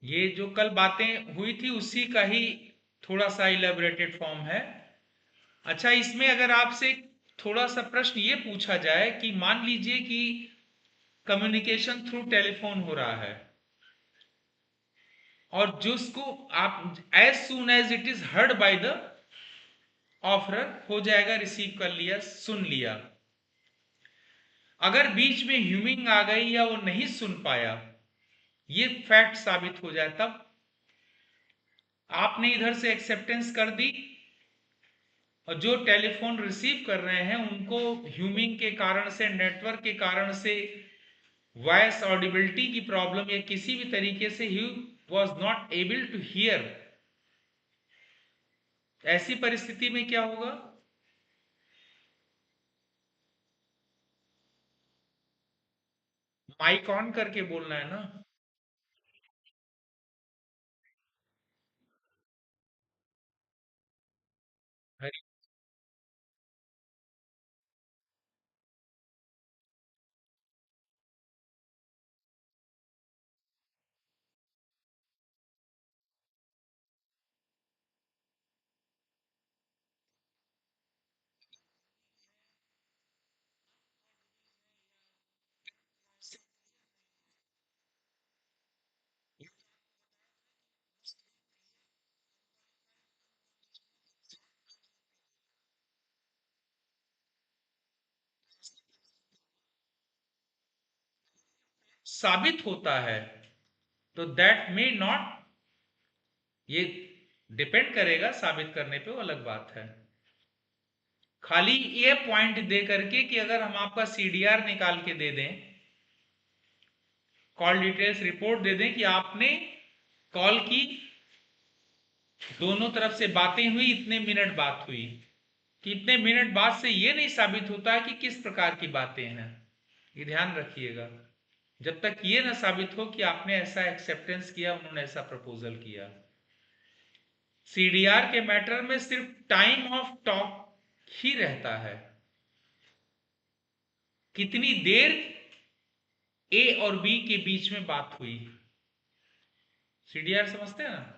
ये जो कल बातें हुई थी उसी का ही थोड़ा सा इलेबोरेटेड फॉर्म है। अच्छा, इसमें अगर आपसे थोड़ा सा प्रश्न ये पूछा जाए कि मान लीजिए कि कम्युनिकेशन थ्रू टेलीफोन हो रहा है और जिसको आप as soon as it is heard by the offerer हो जाएगा, रिसीव कर लिया, सुन लिया। अगर बीच में ह्यूमिंग आ गई या वो नहीं सुन पाया, ये फैक्ट साबित हो जाए, तब आपने इधर से एक्सेप्टेंस कर दी और जो टेलीफोन रिसीव कर रहे हैं उनको ह्यूमिंग के कारण से, नेटवर्क के कारण से, वॉइस ऑडिबिलिटी की प्रॉब्लम या किसी भी तरीके से ही was not able to hear, ऐसी परिस्थिति में क्या होगा? माइक ऑन करके बोलना है ना। हरी। साबित होता है तो दैट मे नॉट, ये डिपेंड करेगा साबित करने पे, वो अलग बात है। खाली ये पॉइंट दे करके कि अगर हम आपका सीडीआर निकाल के दे दें, कॉल डिटेल्स रिपोर्ट दे दें कि आपने कॉल की, दोनों तरफ से बातें हुई, इतने मिनट बात हुई, कि इतने मिनट बाद से ये नहीं साबित होता कि किस प्रकार की बातें हैं। ये ध्यान रखिएगा, जब तक ये ना साबित हो कि आपने ऐसा एक्सेप्टेंस किया, उन्होंने ऐसा प्रपोजल किया। सीडीआर के मैटर में सिर्फ टाइम ऑफ टॉक ही रहता है, कितनी देर ए और बी के बीच में बात हुई। सीडीआर समझते हैं ना?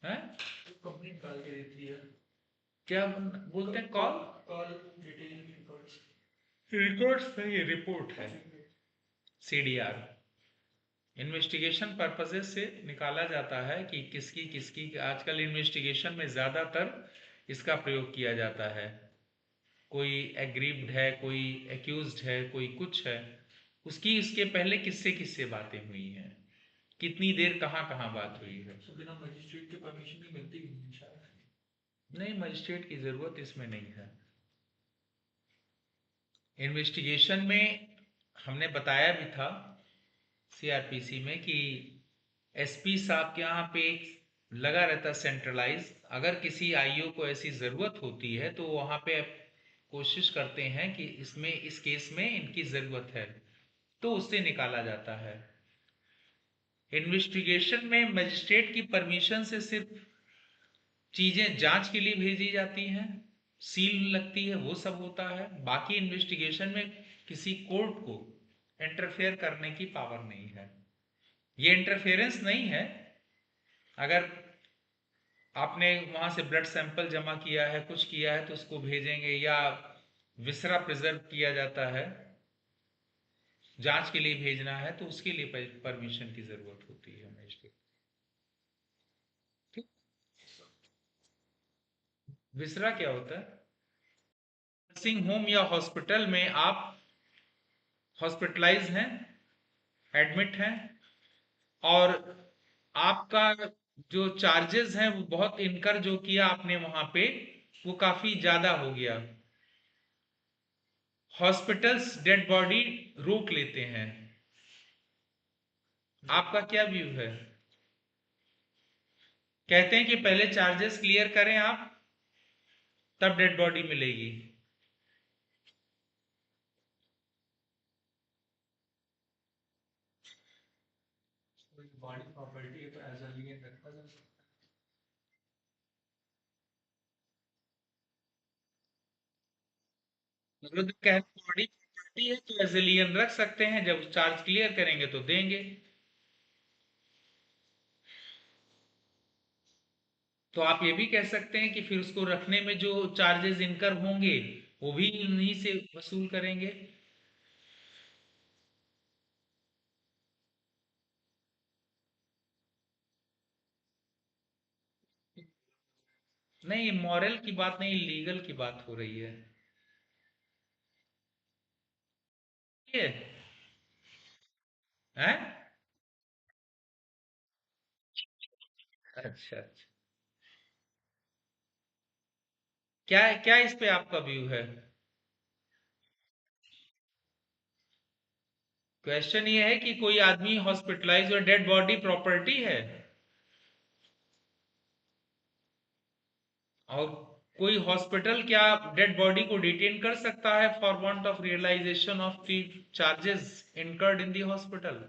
हैं? कंपनी निकाल के देती है। क्या बोलते हैं? Call call detail records. Records नहीं, रिपोर्ट है सीडीआर। इन्वेस्टिगेशन पर्पसेस से निकाला जाता है कि किसकी किसकी, आजकल इन्वेस्टिगेशन में ज़्यादातर इसका प्रयोग किया जाता है। कोई एग्रीव्ड है, कोई एक्यूज्ड है, कोई कुछ है, उसकी इसके पहले किससे किससे बातें हुई हैं, कितनी देर कहाँ कहाँ बात हुई है। तो बिना मजिस्ट्रेट के परमिशन की मिलती भी नहीं शायद। नहीं, मजिस्ट्रेट की ज़रूरत इसमें नहीं है। इन्वेस्टिगेशन में हमने बताया भी था सीआरपीसी में कि एसपी साहब के यहाँ पे एक लगा रहता सेंट्रलाइज, अगर किसी आईओ को ऐसी ज़रूरत होती है तो वहाँ पे कोशिश करते हैं कि इसमें, इस केस में इनकी ज़रूरत है, तो उससे निकाला जाता है। इन्वेस्टिगेशन में मजिस्ट्रेट की परमिशन से सिर्फ चीज़ें जांच के लिए भेजी जाती हैं, सील लगती है, वो सब होता है। बाकी इन्वेस्टिगेशन में किसी कोर्ट को इंटरफेयर करने की पावर नहीं है। ये इंटरफेरेंस नहीं है, अगर आपने वहां से ब्लड सैंपल जमा किया है, कुछ किया है, तो उसको भेजेंगे, या विसरा प्रिजर्व किया जाता है, जांच के लिए भेजना है, तो उसके लिए परमिशन की जरूरत होती है मजिस्ट्रेट। ठीक। विसरा क्या होता है? नर्सिंग होम या हॉस्पिटल में आप हॉस्पिटलाइज हैं, एडमिट हैं, और आपका जो चार्जेस हैं वो बहुत इनकर जो किया आपने वहां पे, वो काफी ज्यादा हो गया। हॉस्पिटल्स डेड बॉडी रोक लेते हैं। आपका क्या व्यू है? कहते हैं कि पहले चार्जेस क्लियर करें आप, तब डेड बॉडी मिलेगी। बॉडी प्रॉपर्टी है तो एज अ रखा जा सकता है। मतलब कह बॉडी प्रॉपर्टी है तो एज एलियन रख सकते हैं, जब चार्ज क्लियर करेंगे तो देंगे। तो आप ये भी कह सकते हैं कि फिर उसको रखने में जो चार्जेस इनकर होंगे वो भी इन्हीं से वसूल करेंगे। नहीं, मॉरल की बात नहीं, लीगल की बात हो रही है। ये है। अच्छा अच्छा। क्या क्या इस पे आपका व्यू है? क्वेश्चन ये है कि कोई आदमी हॉस्पिटलाइज और डेड बॉडी प्रॉपर्टी है, और कोई हॉस्पिटल क्या डेड बॉडी को डिटेन कर सकता है for want of realisation of the charges incurred in the hospital?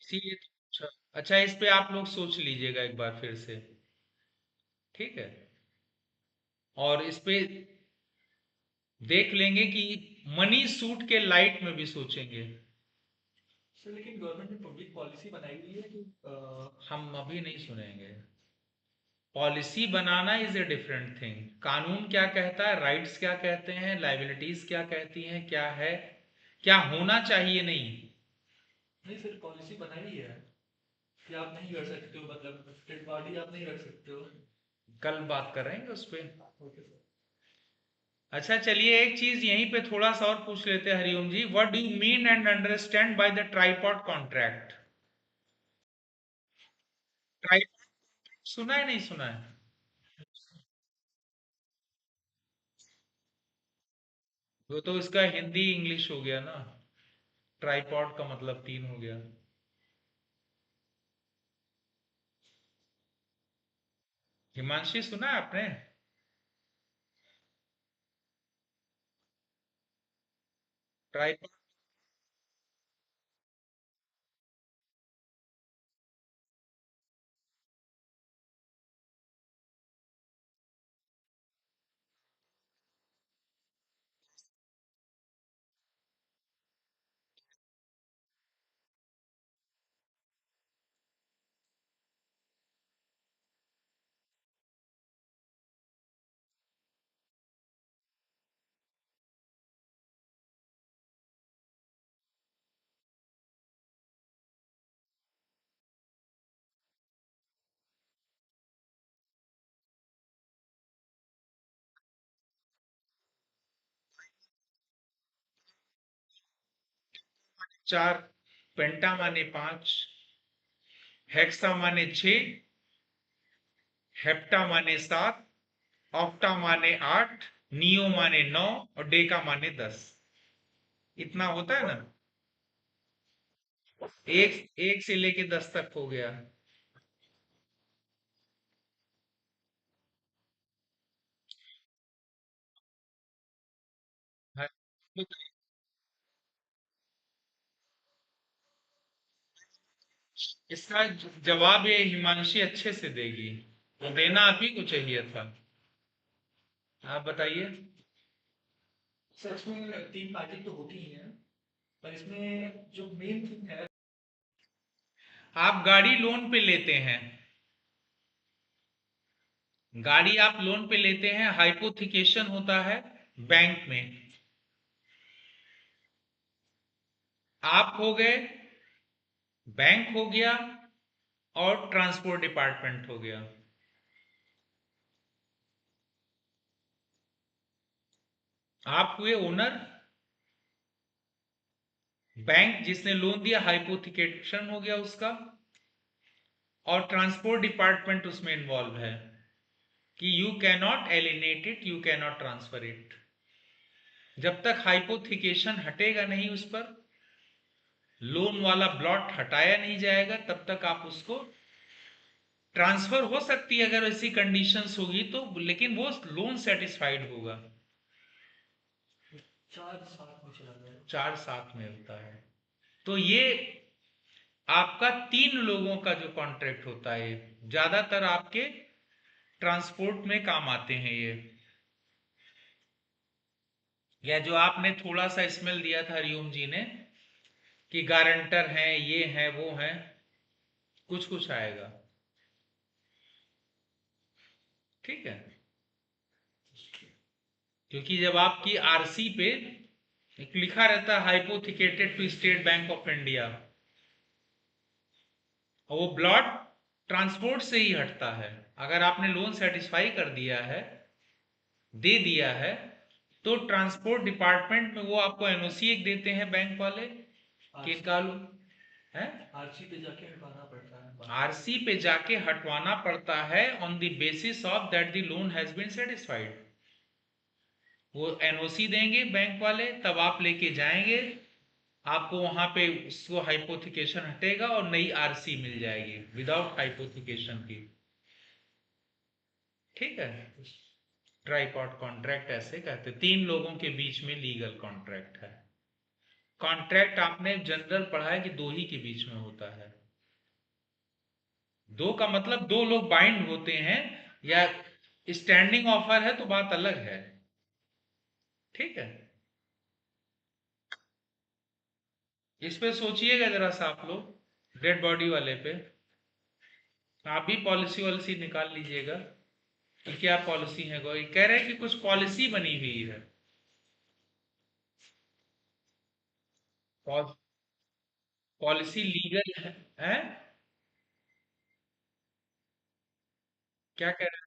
इसीलिए तो पूछा। अच्छा, इस पे आप लोग सोच लीजिएगा एक बार फिर से, ठीक है? और इस पे देख लेंगे कि मनी सूट के लाइट में भी सोचेंगे। सर लेकिन गवर्नमेंट ने पब्लिक पॉलिसी बनाई हुई है कि हम अभी नहीं सुनेंगे। Policy banana is a different thing. कानून क्या कहता है, राइट्स क्या कहते हैं, लाइबिलिटीज क्या कहती हैं, क्या है, क्या होना चाहिए, नहीं। नहीं सर पॉलिसी बनाई हुई है कि आप नहीं कर सकते हो, मतलब डेड बॉडी आप नहीं रख सकते हो। कल बात करेंगे उस पे। Okay sir. अच्छा चलिए, एक चीज यहीं पे थोड़ा सा और पूछ लेते हैं Hariom ji, what do you mean and understand by the tripod contract? Tripod सुना है, नहीं सुना है? वो तो इसका हिंदी इंग्लिश हो गया ना। ट्राइपॉड का मतलब तीन हो गया। हिमांशी सुना है आपने? ट्राइपॉड। 4, पेंटा माने 5, हेक्सा माने 6, हेप्टा माने 7, ऑक्टा माने 8, नियो माने 9 और डेका माने 10। इतना होता है ना। एक एक से लेके 10 तक हो गया। हाँ, तो इसका जवाब ये हिमांशी अच्छे से देगी, तो देना आप ही को चाहिए था। आप बताइए। सर इसमें तीन पार्टी तो होती ही हैं, पर इसमें जो मेन थिंग है। आप गाड़ी लोन पे लेते हैं, गाड़ी आप लोन पे लेते हैं, हाइपोथिकेशन होता है बैंक में। आप हो गए, बैंक हो गया, और ट्रांसपोर्ट डिपार्टमेंट हो गया। आप हुए ओनर, बैंक जिसने लोन दिया हाइपोथिकेशन हो गया उसका, और ट्रांसपोर्ट डिपार्टमेंट उसमें इन्वॉल्व है कि you can not एलिनेट it, you can not transfer it. जब तक हाइपोथिकेशन हटेगा नहीं उस पर, लोन वाला ब्लॉट हटाया नहीं जाएगा, तब तक आप उसको ट्रांसफर हो सकती है अगर ऐसी कंडीशंस होगी तो, लेकिन वो लोन सेटिस्फाइड होगा। चार साथ में चला गया। 4 साथ में होता है। तो ये आपका 3 लोगों का जो कॉन्ट्रैक्ट होता है, ज्यादातर आपके ट्रांसपोर्ट में काम आते हैं ये, या जो आपने थोड़ा सा स्मेल दिया था हरिओम जी ने कि गारंटर हैं, ये हैं, वो हैं, कुछ कुछ आएगा। ठीक है, क्योंकि जब आपकी आरसी पे एक लिखा रहता है हाइपोथिकेटेड टू स्टेट बैंक ऑफ इंडिया, और वो ब्लॉट ट्रांसपोर्ट से ही हटता है। अगर आपने लोन सेटिस्फाई कर दिया है, दे दिया है, तो ट्रांसपोर्ट डिपार्टमेंट में वो आपको एनओसी एक देते हैं बैंक वाले कि इनका है, आरसी पे जाके हटवाना पड़ता है। आरसी पे जाके हटवाना पड़ता है on the basis of that the loan has been satisfied. वो एनओसी देंगे बैंक वाले, तब आप लेके जाएंगे, आपको वहां पे उसको हाइपोथिकेशन हटेगा और नई आरसी मिल जाएगी विदाउट हाइपोथिकेशन की। ठीक है, ट्राइपॉड कॉन्ट्रैक्ट ऐसे कहते, 3 लोगों के बीच में लीगल कॉन्ट्रैक्ट है। कॉन्ट्रैक्ट आपने जनरल पढ़ा है कि दो ही के बीच में होता है। दो का मतलब 2 लोग बाइंड होते हैं, या स्टैंडिंग ऑफर है तो बात अलग है। ठीक है, इस पे सोचिएगा जरा सा आप लोग, डेड बॉडी वाले पे आप भी पॉलिसी वॉलिसी निकाल लीजिएगा कि क्या पॉलिसी है। कोई कह रहे हैं कि कुछ पॉलिसी बनी हुई है, पॉलिसी लीगल है, हैं? क्या कह रहे हैं?